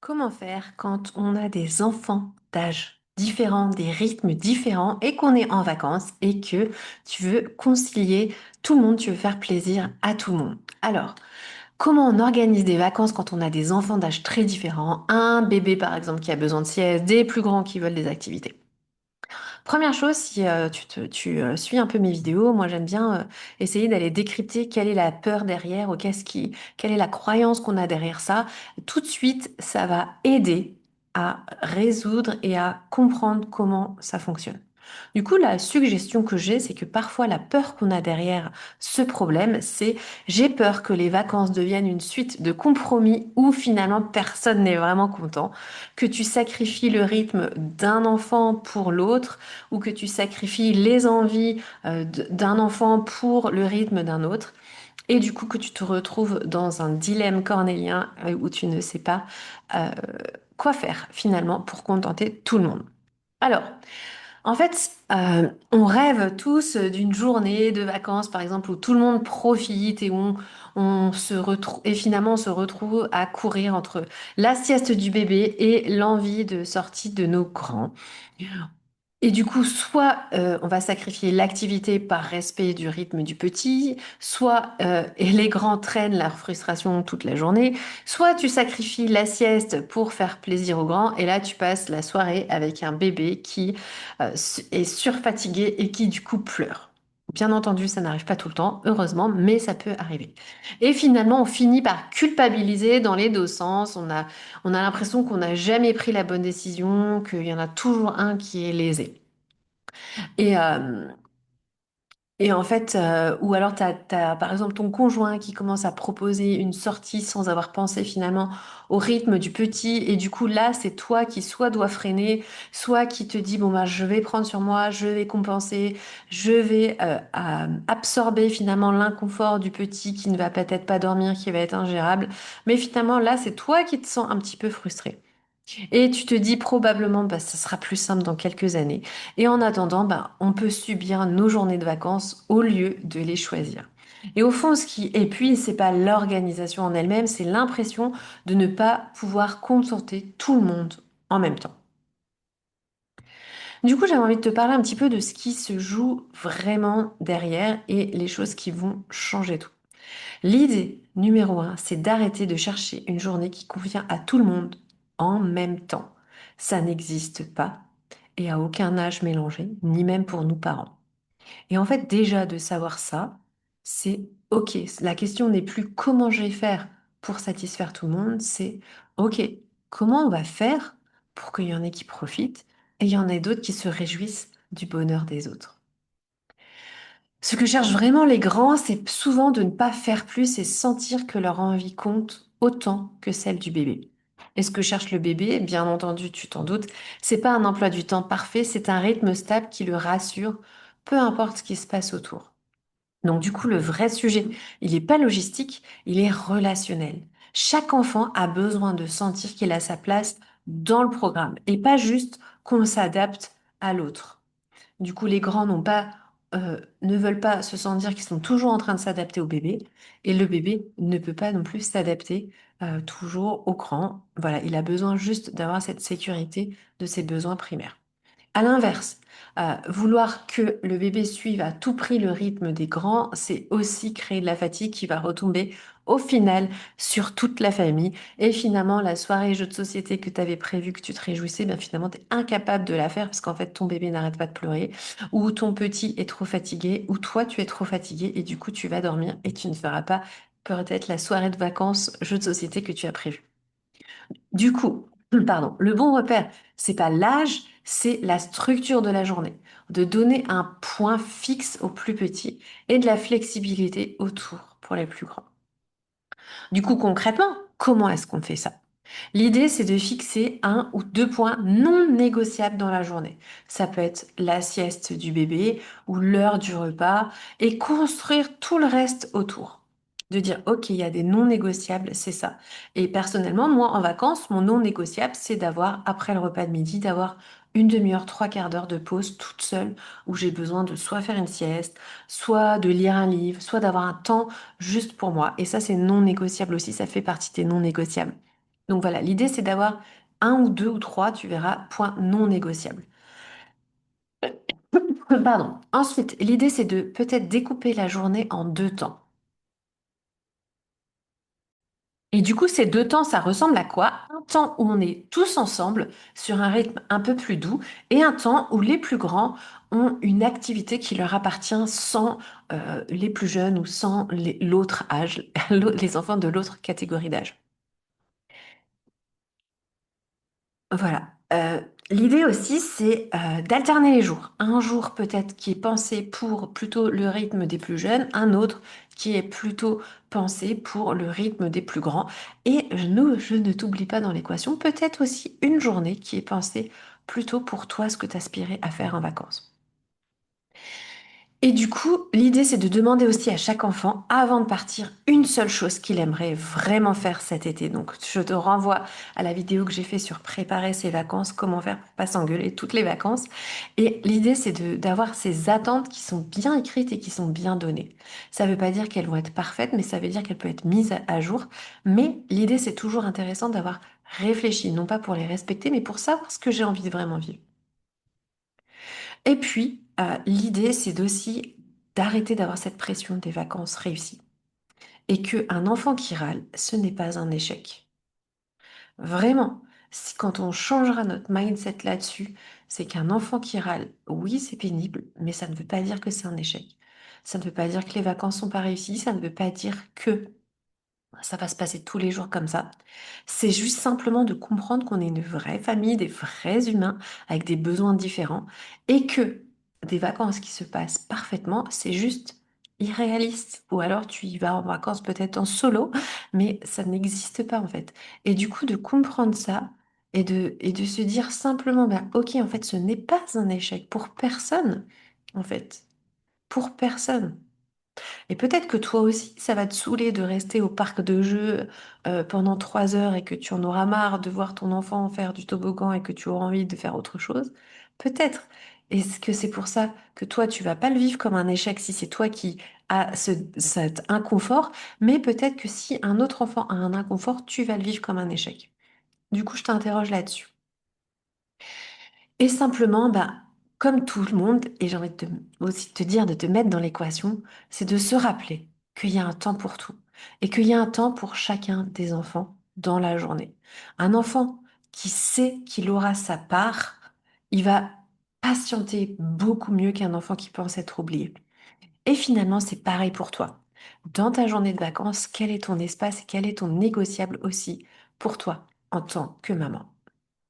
Comment faire quand on a des enfants d'âge différents, des rythmes différents et qu'on est en vacances et que tu veux concilier tout le monde, tu veux faire plaisir à tout le monde? Alors, comment on organise des vacances quand on a des enfants d'âge très différents? Un bébé par exemple qui a besoin de sieste, des plus grands qui veulent des activités. Première chose, si tu suis un peu mes vidéos, moi j'aime bien essayer d'aller décrypter quelle est la peur derrière ou quelle est la croyance qu'on a derrière ça. Tout de suite, ça va aider à résoudre et à comprendre comment ça fonctionne. Du coup, la suggestion que j'ai, c'est que parfois la peur qu'on a derrière ce problème, c'est j'ai peur que les vacances deviennent une suite de compromis où finalement personne n'est vraiment content, que tu sacrifies le rythme d'un enfant pour l'autre ou que tu sacrifies les envies d'un enfant pour le rythme d'un autre, et du coup que tu te retrouves dans un dilemme cornélien où tu ne sais pas euh, quoi faire finalement pour contenter tout le monde. Alors, en fait, on rêve tous d'une journée de vacances, par exemple, où tout le monde profite et où on se retrouve et finalement on se retrouve à courir entre la sieste du bébé et l'envie de sortie de nos grands. Et du coup, soit on va sacrifier l'activité par respect du rythme du petit, soit et les grands traînent leur frustration toute la journée, soit tu sacrifies la sieste pour faire plaisir aux grands, et là tu passes la soirée avec un bébé qui est surfatigué et qui du coup pleure. Bien entendu, ça n'arrive pas tout le temps, heureusement, mais ça peut arriver. Et finalement, on finit par culpabiliser dans les deux sens. On a l'impression qu'on n'a jamais pris la bonne décision, qu'il y en a toujours un qui est lésé. Et, euh, et en fait, ou alors t'as, par exemple ton conjoint qui commence à proposer une sortie sans avoir pensé finalement au rythme du petit. Et du coup, là, c'est toi qui soit dois freiner, soit qui te dit, bon, bah, je vais prendre sur moi, je vais compenser, je vais absorber finalement l'inconfort du petit qui ne va peut-être pas dormir, qui va être ingérable. Mais finalement, là, c'est toi qui te sens un petit peu frustré. Et tu te dis probablement, bah, ça sera plus simple dans quelques années. Et en attendant, bah, on peut subir nos journées de vacances au lieu de les choisir. Et au fond, et puis, c'est pas l'organisation en elle-même, c'est l'impression de ne pas pouvoir contenter tout le monde en même temps. Du coup, j'avais envie de te parler un petit peu de ce qui se joue vraiment derrière et les choses qui vont changer tout. L'idée numéro un, c'est d'arrêter de chercher une journée qui convient à tout le monde en même temps. Ça n'existe pas et à aucun âge mélangé, ni même pour nous parents. Et en fait, déjà de savoir ça, c'est OK. La question n'est plus comment je vais faire pour satisfaire tout le monde, c'est OK, comment on va faire pour qu'il y en ait qui profitent et il y en ait d'autres qui se réjouissent du bonheur des autres. Ce que cherchent vraiment les grands, c'est souvent de ne pas faire plus et sentir que leur envie compte autant que celle du bébé. Et ce que cherche le bébé, bien entendu, tu t'en doutes, c'est pas un emploi du temps parfait, c'est un rythme stable qui le rassure, peu importe ce qui se passe autour. Donc du coup, le vrai sujet, il n'est pas logistique, il est relationnel. Chaque enfant a besoin de sentir qu'il a sa place dans le programme et pas juste qu'on s'adapte à l'autre. Du coup, les grands ne veulent pas se sentir qu'ils sont toujours en train de s'adapter au bébé, et le bébé ne peut pas non plus s'adapter toujours au grand. Voilà, il a besoin juste d'avoir cette sécurité de ses besoins primaires. À l'inverse, vouloir que le bébé suive à tout prix le rythme des grands, c'est aussi créer de la fatigue qui va retomber au final sur toute la famille. Et finalement, la soirée jeu de société que tu avais prévu, que tu te réjouissais, bien finalement, tu es incapable de la faire parce qu'en fait, ton bébé n'arrête pas de pleurer, ou ton petit est trop fatigué, ou toi, tu es trop fatigué, et du coup, tu vas dormir et tu ne feras pas peut-être la soirée de vacances jeu de société que tu as prévue. Du coup, pardon, le bon repère, c'est pas l'âge, c'est la structure de la journée. De donner un point fixe aux plus petits et de la flexibilité autour pour les plus grands. Du coup, concrètement, comment est-ce qu'on fait ça? L'idée, c'est de fixer un ou deux points non négociables dans la journée. Ça peut être la sieste du bébé ou l'heure du repas et construire tout le reste autour. De dire, OK, il y a des non négociables, c'est ça. Et personnellement, moi, en vacances, mon non négociable, c'est d'avoir, après le repas de midi, d'avoir une demi-heure, trois quarts d'heure de pause toute seule où j'ai besoin de soit faire une sieste, soit de lire un livre, soit d'avoir un temps juste pour moi. Et ça, c'est non négociable aussi, ça fait partie des non négociables. Donc voilà, l'idée c'est d'avoir un ou deux ou trois, tu verras, points non négociables. Pardon. Ensuite, l'idée c'est de peut-être découper la journée en deux temps. Et du coup, ces deux temps, ça ressemble à quoi? Un temps où on est tous ensemble sur un rythme un peu plus doux et un temps où les plus grands ont une activité qui leur appartient sans les plus jeunes ou sans l'autre âge, les enfants de l'autre catégorie d'âge. Voilà. L'idée aussi, c'est d'alterner les jours. Un jour peut-être qui est pensé pour plutôt le rythme des plus jeunes, un autre qui est plutôt pensé pour le rythme des plus grands. Et je ne t'oublie pas dans l'équation, peut-être aussi une journée qui est pensée plutôt pour toi, ce que tu aspirais à faire en vacances. Et du coup, l'idée, c'est de demander aussi à chaque enfant, avant de partir, une seule chose qu'il aimerait vraiment faire cet été. Donc, je te renvoie à la vidéo que j'ai fait sur préparer ses vacances, comment faire pour pas s'engueuler toutes les vacances. Et l'idée, c'est d'avoir ces attentes qui sont bien écrites et qui sont bien données. Ça ne veut pas dire qu'elles vont être parfaites, mais ça veut dire qu'elles peuvent être mises à jour. Mais l'idée, c'est toujours intéressant d'avoir réfléchi, non pas pour les respecter, mais pour savoir ce que j'ai envie de vraiment vivre. Et puis, l'idée, c'est aussi d'arrêter d'avoir cette pression des vacances réussies. Et qu'un enfant qui râle, ce n'est pas un échec. Vraiment, quand on changera notre mindset là-dessus, c'est qu'un enfant qui râle, oui, c'est pénible, mais ça ne veut pas dire que c'est un échec. Ça ne veut pas dire que les vacances sont pas réussies, ça ne veut pas dire que ça va se passer tous les jours comme ça. C'est juste simplement de comprendre qu'on est une vraie famille, des vrais humains avec des besoins différents et que des vacances qui se passent parfaitement, c'est juste irréaliste. Ou alors tu y vas en vacances peut-être en solo, mais ça n'existe pas en fait. Et du coup, de comprendre ça et de se dire simplement, ben, ok, en fait, ce n'est pas un échec pour personne, en fait. Pour personne. Et peut-être que toi aussi, ça va te saouler de rester au parc de jeux pendant 3 heures et que tu en auras marre de voir ton enfant faire du toboggan et que tu auras envie de faire autre chose. Peut-être. Est-ce que c'est pour ça que toi, tu vas pas le vivre comme un échec si c'est toi qui as cet inconfort, mais peut-être que si un autre enfant a un inconfort, tu vas le vivre comme un échec. Du coup, je t'interroge là-dessus. Et simplement, bah, comme tout le monde, et j'ai envie de aussi de te dire de te mettre dans l'équation, c'est de se rappeler qu'il y a un temps pour tout et qu'il y a un temps pour chacun des enfants dans la journée. Un enfant qui sait qu'il aura sa part, il va patienter beaucoup mieux qu'un enfant qui pense être oublié. Et finalement, c'est pareil pour toi. Dans ta journée de vacances, quel est ton espace et quel est ton négociable aussi pour toi en tant que maman?